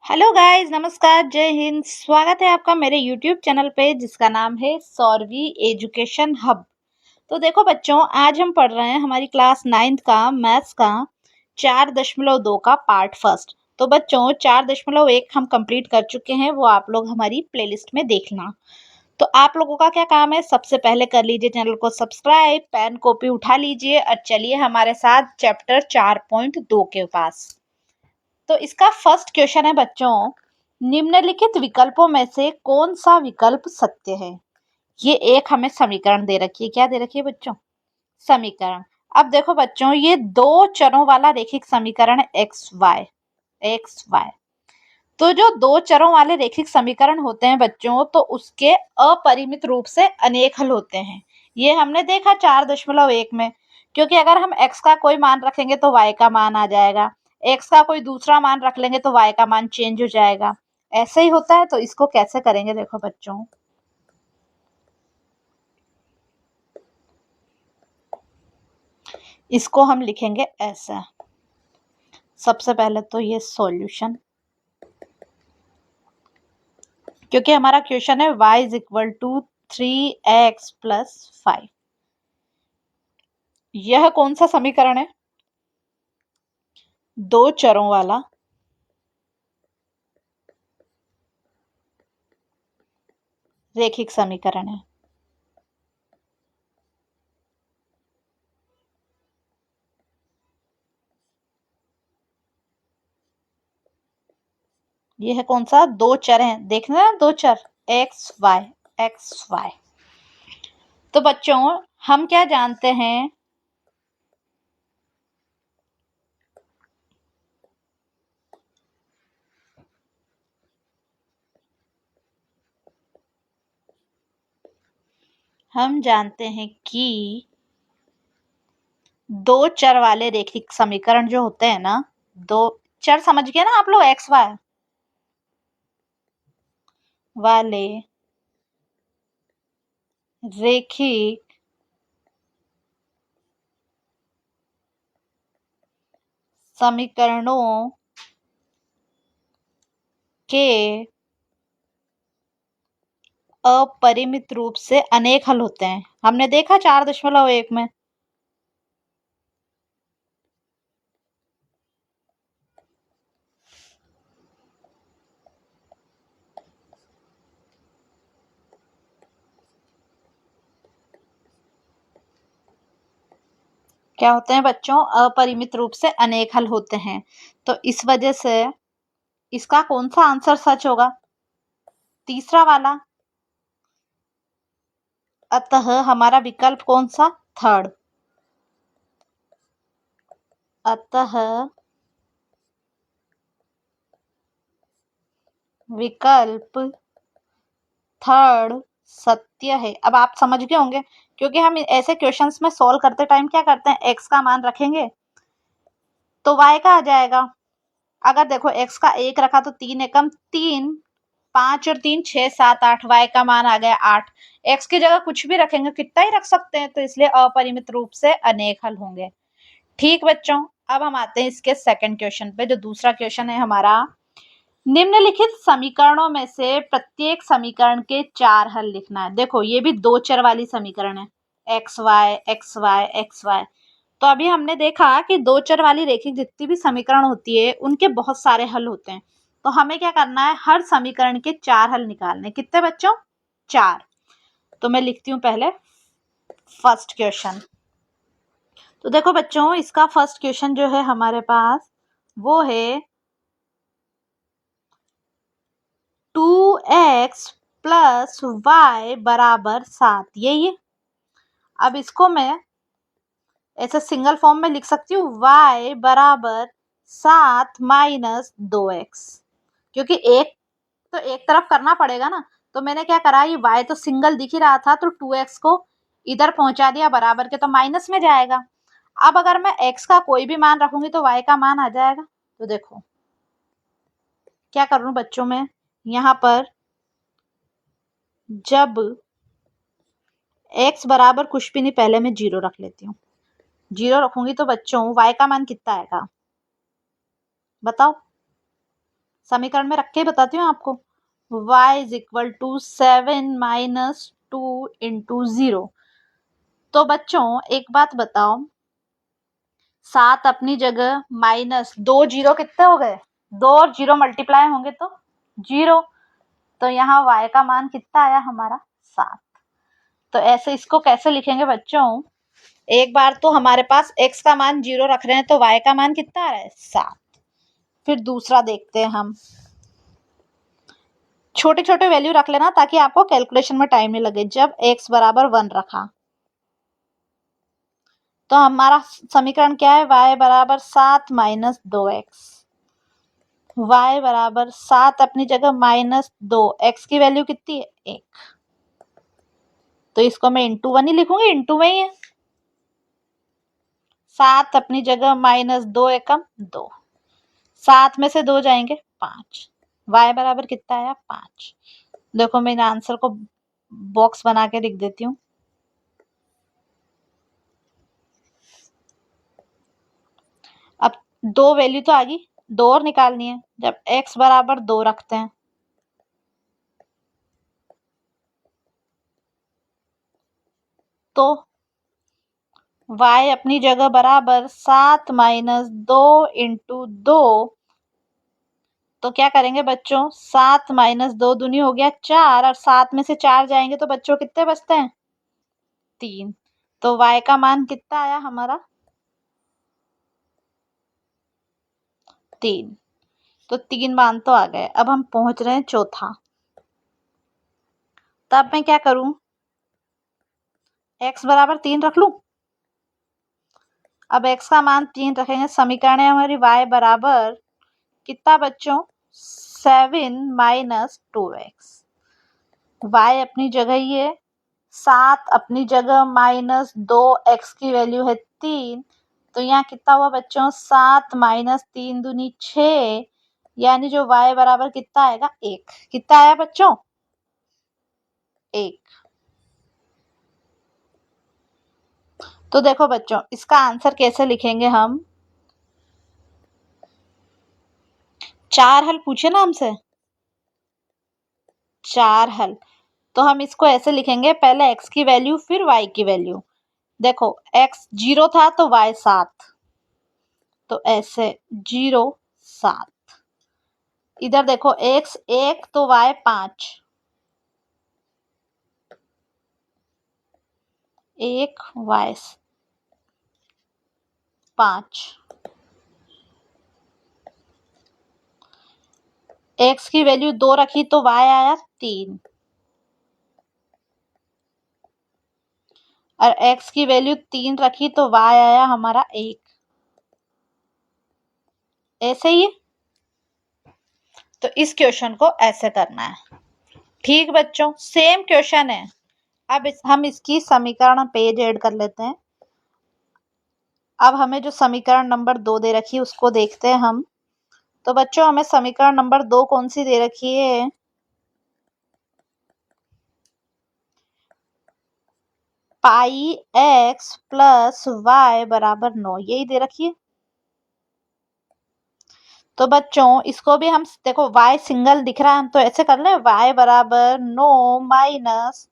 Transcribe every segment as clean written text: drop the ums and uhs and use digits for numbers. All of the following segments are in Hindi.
हेलो गाइस, नमस्कार, जय हिंद। स्वागत है आपका मेरे यूट्यूब चैनल पे जिसका नाम है सौरवी एजुकेशन हब। तो देखो बच्चों, आज हम पढ़ रहे हैं हमारी क्लास 9th का मैथ्स का 4.2 का पार्ट फर्स्ट। तो बच्चों 4.1 हम कंप्लीट कर चुके हैं, वो आप लोग हमारी प्लेलिस्ट में देखना। तो आप लोगों का क्या काम है, सबसे पहले कर लीजिए चैनल को सब्सक्राइब, पेन कॉपी उठा लीजिए और चलिए हमारे साथ चैप्टर 4.2 के पास। तो इसका फर्स्ट क्वेश्चन है बच्चों, निम्नलिखित विकल्पों में से कौन सा विकल्प सत्य है। ये एक हमें समीकरण दे रखी है। क्या दे रखी है बच्चों? समीकरण। अब देखो बच्चों, ये दो चरों वाला रेखिक समीकरण है एक्स वाई। तो जो दो चरों वाले रेखिक समीकरण होते हैं बच्चों, तो उसके अपरिमित रूप से अनेक हल होते हैं। ये हमने देखा 4.1 में, क्योंकि अगर हम x का कोई मान रखेंगे तो y का मान आ जाएगा, x का कोई दूसरा मान रख लेंगे तो y का मान चेंज हो जाएगा। ऐसे ही होता है। तो इसको कैसे करेंगे, देखो बच्चों, इसको हम लिखेंगे ऐसा। सबसे पहले तो ये सॉल्यूशन, क्योंकि हमारा क्वेश्चन है y is equal to 3x plus 5। यह कौन सा समीकरण है? दो चरों वाला रेखिक समीकरण है। यह कौन सा? दो चर हैं, देखना दो चर, एक्स वाई। तो बच्चों हम क्या जानते हैं, हम जानते हैं कि दो चर वाले रेखिक समीकरण जो होते हैं ना, दो चर समझ गए ना आप लोग, एक्स वाई वाले रेखिक समीकरणों के अपरिमित रूप से अनेक हल होते हैं। हमने देखा 4.1 में। क्या होते हैं बच्चों? अपरिमित रूप से अनेक हल होते हैं। तो इस वजह से इसका कौन सा आंसर सच होगा? तीसरा वाला। अतः हमारा विकल्प कौन सा? थर्ड। अतः विकल्प थर्ड सत्य है। अब आप समझ गए होंगे, क्योंकि हम ऐसे क्वेश्चंस में सॉल्व करते टाइम क्या करते हैं, एक्स का मान रखेंगे तो वाई का आ जाएगा। अगर देखो एक्स का एक रखा तो 3 एकम 3, 5 और 3 6 7 8, वाई का मान आ गया 8। एक्स की जगह कुछ भी रखेंगे, कितना ही रख सकते हैं, तो इसलिए अपरिमित रूप से अनेक हल होंगे। ठीक बच्चों, अब हम आते हैं इसके सेकंड क्वेश्चन पे। जो दूसरा क्वेश्चन है हमारा, निम्नलिखित समीकरणों में से प्रत्येक समीकरण के 4 हल लिखना है। देखो ये भी दो चर वाली समीकरण है, x y x y x y. तो अभी हमने देखा कि दो चर वाली रेखिक जितनी भी समीकरण होती है उनके बहुत सारे हल होते हैं। तो हमें क्या करना है, हर समीकरण के 4 हल निकालने। कितने बच्चों? 4। तो मैं लिखती हूँ पहले फर्स्ट क्वेश्चन। तो देखो बच्चों, इसका फर्स्ट क्वेश्चन जो है हमारे पास वो है 2x प्लस वाई बराबर 7। यही है। अब इसको मैं ऐसे सिंगल फॉर्म में लिख सकती हूँ, y बराबर 7 माइनस 2x, क्योंकि एक तो एक तरफ करना पड़ेगा ना। तो मैंने क्या करा, ये y तो सिंगल दिख ही रहा था, तो 2x को इधर पहुंचा दिया बराबर के, तो माइनस में जाएगा। अब अगर मैं x का कोई भी मान रखूंगी तो y का मान आ जाएगा। तो देखो क्या कर रहा हूँ बच्चों, में यहाँ पर जब x बराबर कुछ भी नहीं, पहले मैं 0 रख लेती हूँ। 0 रखूंगी तो बच्चों y का मान कितना आएगा बताओ? समीकरण में रख के बताती हूँ आपको। y is equal to 7 minus 2 into 0। तो बच्चों एक बात बताओ, 7 अपनी जगह माइनस 2 जीरो कितने हो गए? 2 और 0 मल्टीप्लाई होंगे तो 0। तो यहाँ y का मान कितना आया हमारा? 7। तो ऐसे इसको कैसे लिखेंगे बच्चों? एक बार तो हमारे पास x का मान 0 रख रहे हैं तो y का मान कितना आ रहा है? 7। फिर दूसरा देखते हैं हम। छोटे छोटे वैल्यू रख लेना ताकि आपको कैलकुलेशन में टाइम नहीं लगे। जब x बराबर 1 रखा तो हमारा समीकरण क्या है? y बराबर 7 माइनस 2x। y बराबर 7 अपनी जगह माइनस 2, x की वैल्यू कितनी है? 1। तो इसको मैं इंटू 1 ही लिखूंगी, इंटू में ही है। 7 अपनी जगह माइनस 2 एकम 2, 7 में से 2 जाएंगे 5। y बराबर कितना आया? 5। देखो मैं इन आंसर को बॉक्स बना के लिख देती हूँ। अब 2 वैल्यू तो आ गई, 2 और निकालनी है। जब x बराबर 2 रखते हैं तो y अपनी जगह बराबर 7 माइनस 2 इंटू 2। तो क्या करेंगे बच्चों? 7 माइनस 2 दूनी हो गया 4, और 7 में से 4 जाएंगे तो बच्चों कितने बचते हैं? 3। तो y का मान कितना आया हमारा? 3। तो 3 मान तो आ गए। अब हम पहुंच रहे हैं चौथा। तब मैं क्या करूं? x बराबर 3 रख लूं। अब x का मान 3 रखेंगे। समीकरण है हमारी y बराबर कितना बच्चों? 7 माइनस 2x। y अपनी जगह ही है, 7 अपनी जगह माइनस 2x की वैल्यू है 3। तो यहाँ कितना हुआ बच्चों? 7 माइनस 3 दूनी 6, यानी जो y बराबर कितना आएगा? 1। कितना आया बच्चों? 1। तो देखो बच्चों इसका आंसर कैसे लिखेंगे हम? 4 हल पूछे ना हमसे, 4 हल। तो हम इसको ऐसे लिखेंगे, पहले x की वैल्यू फिर y की वैल्यू। देखो x 0 था तो y 7, तो ऐसे 0 7। इधर देखो x 1 तो y 5, 1 y 5। x की वैल्यू 2 रखी तो y आया 3, और x की वैल्यू 3 रखी तो y आया हमारा 1। ऐसे ही है। तो इस क्वेश्चन को ऐसे करना है। ठीक बच्चों, सेम क्वेश्चन है। अब हम इसकी समीकरण पेज ऐड कर लेते हैं। अब हमें जो समीकरण नंबर 2 दे रखी है उसको देखते हैं हम। तो बच्चों हमें समीकरण नंबर 2 कौन सी दे रखी है? पाई एक्स प्लस वाई बराबर 9, यही दे रखी है। तो बच्चों इसको भी हम देखो y सिंगल दिख रहा है, हम तो ऐसे कर ले y बराबर 9 माइनस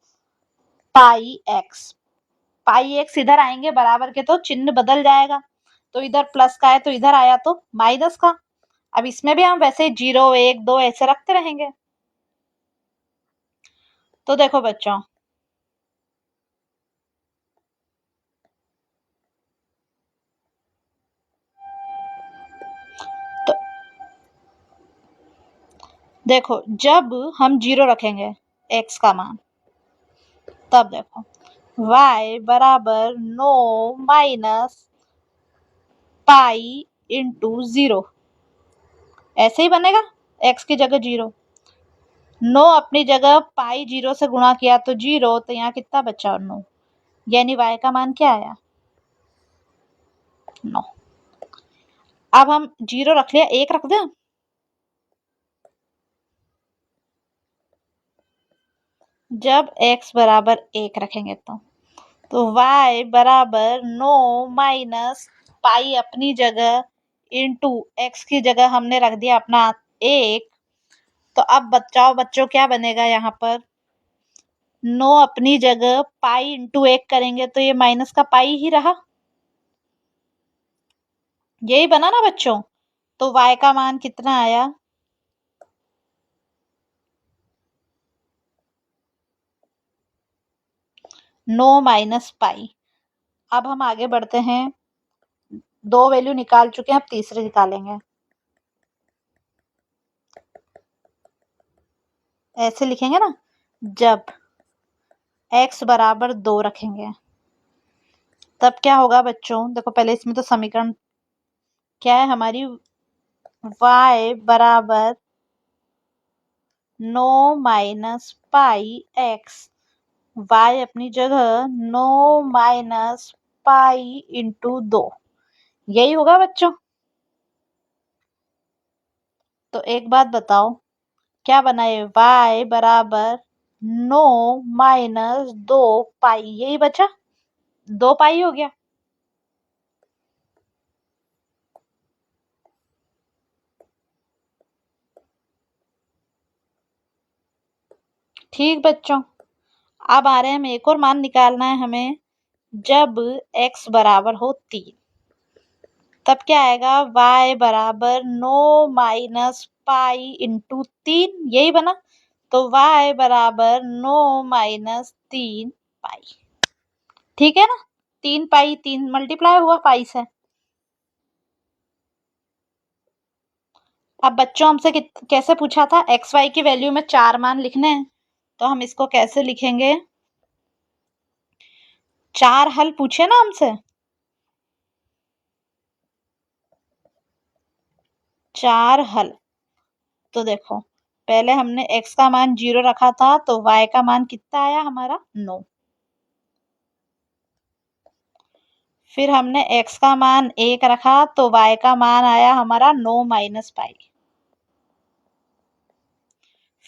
पाई एक्स। पाई एक्स इधर आएंगे बराबर के तो चिन्ह बदल जाएगा। तो इधर प्लस का है तो इधर आया तो माइनस का। अब इसमें भी हम वैसे 0 1 2 ऐसे रखते रहेंगे। तो देखो बच्चों तो देखो जब हम 0 रखेंगे x का मान, तब देखो y बराबर 9 माइनस पाई इंटू 0, ऐसे ही बनेगा। x की जगह 0, 9 अपनी जगह पाई 0 से गुणा किया तो 0, तो यहाँ कितना बचा? 9, यानी y का मान क्या आया? 9। अब हम 0 रख लिया, 1 रख दें। जब x बराबर 1 रखेंगे तो y बराबर 9 माइनस पाई अपनी जगह इंटू x की जगह हमने रख दिया अपना 1। तो अब बचाओ बच्चों, क्या बनेगा यहाँ पर? 9 अपनी जगह, पाई इंटू 1 करेंगे तो ये माइनस का पाई ही रहा। यही बना ना बच्चों? तो y का मान कितना आया? 9 माइनस पाई। अब हम आगे बढ़ते हैं, 2 वैल्यू निकाल चुके हैं, अब तीसरे निकालेंगे। ऐसे लिखेंगे ना, जब x बराबर 2 रखेंगे तब क्या होगा बच्चों? देखो पहले इसमें तो समीकरण क्या है हमारी, y बराबर 9 माइनस पाई x, y अपनी जगह 9 माइनस पाई इंटू 2, यही होगा बच्चों। तो एक बात बताओ, क्या बना है? y बराबर 9 माइनस 2 पाई, यही बचा, 2 पाई हो गया। ठीक बच्चों, अब आ रहे हैं, हमें एक और मान निकालना है हमें, जब x बराबर हो 3 तब क्या आएगा? y बराबर 9 माइनस पाई इंटू 3, यही बना। तो y बराबर 9 माइनस 3 पाई। ठीक है ना? 3 पाई, 3 मल्टीप्लाई हुआ पाई से। अब बच्चों हमसे कैसे पूछा था? एक्स वाई की वैल्यू में 4 मान लिखने हैं, तो हम इसको कैसे लिखेंगे? 4 हल पूछे ना हमसे, 4 हल। तो देखो, पहले हमने x का मान 0 रखा था, तो y का मान कितना आया हमारा? 9। फिर हमने x का मान 1 रखा, तो y का मान आया हमारा 9 माइनस पाई।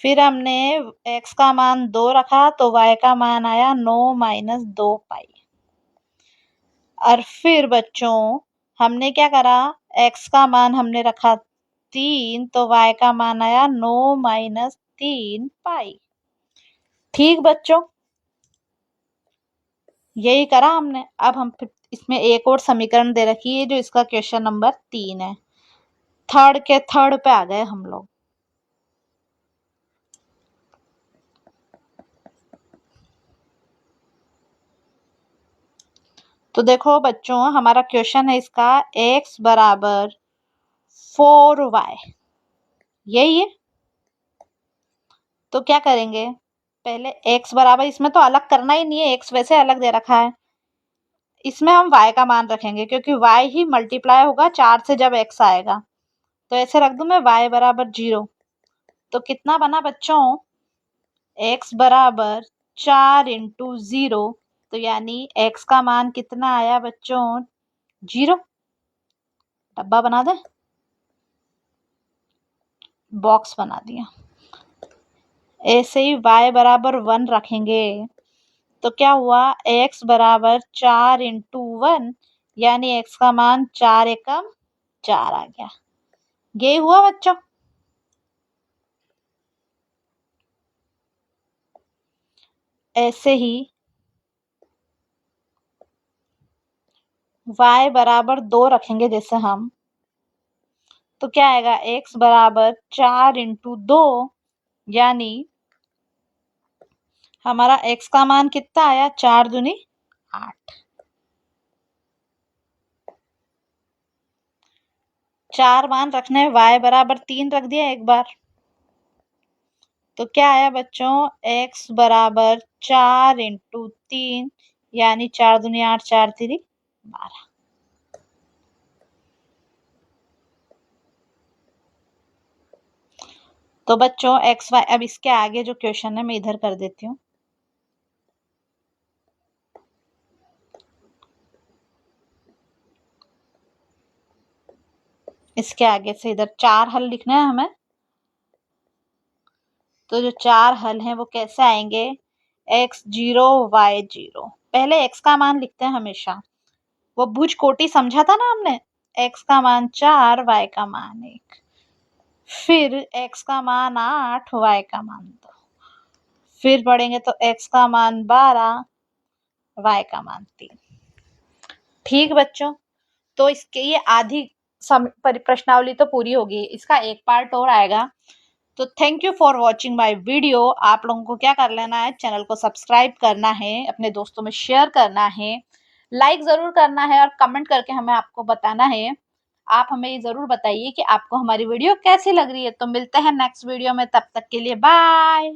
फिर हमने x का मान 2 रखा, तो y का मान आया 9 माइनस 2 पाई। और फिर बच्चों हमने क्या करा? x का मान हमने रखा 3, तो y का मान आया 9 माइनस 3 पाई। ठीक बच्चों, यही करा हमने। अब हम फिर इसमें एक और समीकरण दे रखी है, जो इसका क्वेश्चन नंबर 3 है। थर्ड के थर्ड पे आ गए हम लोग। तो देखो बच्चों, हमारा क्वेश्चन है इसका, x बराबर 4y, यही है। तो क्या करेंगे? पहले x बराबर, इसमें तो अलग करना ही नहीं है, x वैसे अलग दे रखा है, इसमें हम y का मान रखेंगे, क्योंकि y ही मल्टीप्लाई होगा 4 से जब x आएगा। तो ऐसे रख दूं मैं, y बराबर 0। तो कितना बना बच्चों? x बराबर 4 इंटू 0, तो यानी x का मान कितना आया बच्चों? 0। डब्बा बना दे, बॉक्स बना दिया। ऐसे ही y बराबर 1 रखेंगे, तो क्या हुआ? x बराबर 4 इंटू 1, यानी x का मान 4 एकम 4 आ गया। ये हुआ बच्चों। ऐसे ही y बराबर 2 रखेंगे जैसे हम, तो क्या आएगा? x बराबर 4 इंटू 2, यानी हमारा x का मान कितना आया? 4 दूनी 8। 4 मान रखने हैं, y बराबर 3 रख दिया एक बार, तो क्या आया बच्चों? x बराबर 4 इंटू 3, यानी 4 दूनी 8, 4 तीनी 12। तो बच्चों एक्स वाई, अब इसके आगे जो क्वेश्चन है मैं इधर कर देती हूँ। इसके आगे से इधर 4 हल लिखना है हमें। तो जो 4 हल हैं वो कैसे आएंगे? x0 y0, पहले x का मान लिखते हैं हमेशा, वो भुज कोटि समझा था ना हमने, x का मान 4, y का मान 1। फिर x का मान 8, y का मान 2। फिर पढ़ेंगे तो x का मान 12, y का मान 3। ठीक बच्चों, तो इसके ये आधी प्रश्नावली तो पूरी होगी, इसका एक पार्ट और आएगा। तो thank you for watching my video. आप लोगों को क्या कर लेना है, चैनल को सब्सक्राइब करना है, अपने दोस्तों में शेयर करना है, लाइक जरूर करना है और कमेंट करके हमें आपको बताना है। आप हमें ये जरूर बताइए कि आपको हमारी वीडियो कैसी लग रही है। तो मिलते हैं नेक्स्ट वीडियो में, तब तक के लिए बाय।